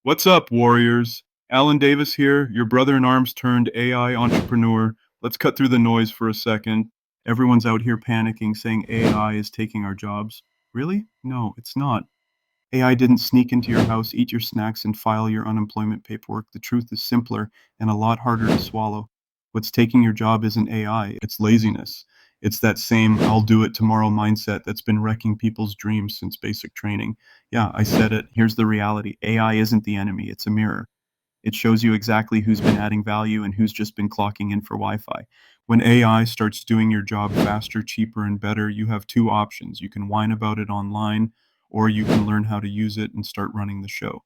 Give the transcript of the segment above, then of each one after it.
What's up, warriors? Alan Davis here, your brother in arms turned AI entrepreneur. Let's cut through the noise for a second. Everyone's out here panicking, saying AI is taking our jobs. Really? No, it's not. AI didn't sneak into your house, eat your snacks, and file your unemployment paperwork. The truth is simpler and a lot harder to swallow. What's taking your job isn't AI, it's laziness. It's that same I'll do it tomorrow mindset that's been wrecking people's dreams since basic training. Yeah, I said it. Here's the reality: AI isn't the enemy, it's a mirror. It shows you exactly who's been adding value and who's just been clocking in for Wi-Fi. When AI starts doing your job faster, cheaper, and better, you have two options. You can whine about it online, or you can learn how to use it and start running the show.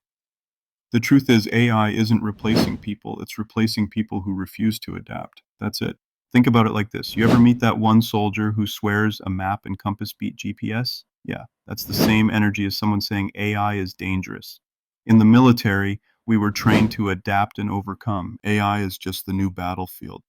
The truth is, AI isn't replacing people, it's replacing people who refuse to adapt. That's it. Think about it like this. You ever meet that one soldier who swears a map and compass beat GPS? Yeah, that's the same energy as someone saying AI is dangerous. In the military, we were trained to adapt and overcome. AI is just the new battlefield.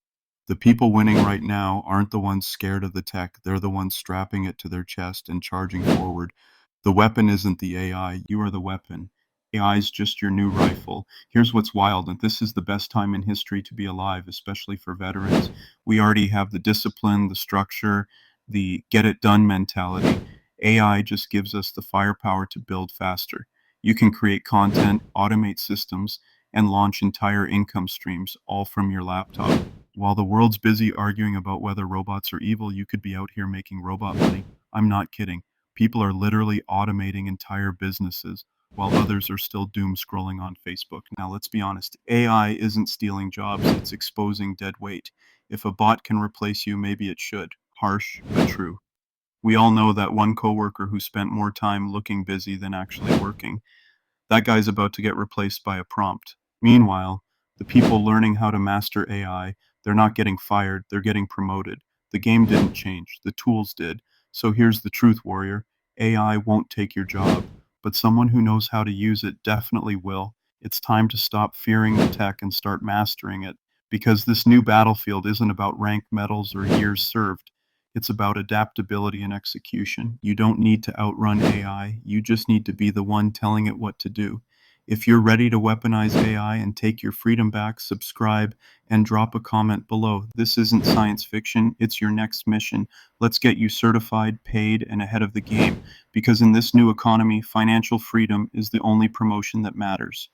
The people winning right now aren't the ones scared of the tech, they're the ones strapping it to their chest and charging forward. The weapon isn't the AI, you are the weapon. AI is just your new rifle. Here's what's wild, and this is the best time in history to be alive, especially for veterans. We already have the discipline, the structure, the get it done mentality. AI just gives us the firepower to build faster. You can create content, automate systems, and launch entire income streams all from your laptop. While the world's busy arguing about whether robots are evil, you could be out here making robot money. I'm not kidding. People are literally automating entire businesses while others are still doom scrolling on Facebook. Now, let's be honest, AI isn't stealing jobs, it's exposing dead weight. If a bot can replace you, maybe it should. Harsh, but true. We all know that one coworker who spent more time looking busy than actually working. That guy's about to get replaced by a prompt. Meanwhile, the people learning how to master AI, they're not getting fired, they're getting promoted. The game didn't change, the tools did. So here's the truth, warrior: AI won't take your job, but someone who knows how to use it definitely will. It's time to stop fearing the tech and start mastering it, because this new battlefield isn't about rank medals or years served. It's about adaptability and execution. You don't need to outrun AI, you just need to be the one telling it what to do. If you're ready to weaponize AI and take your freedom back, subscribe and drop a comment below. This isn't science fiction, it's your next mission. Let's get you certified, paid, and ahead of the game, because in this new economy, financial freedom is the only promotion that matters.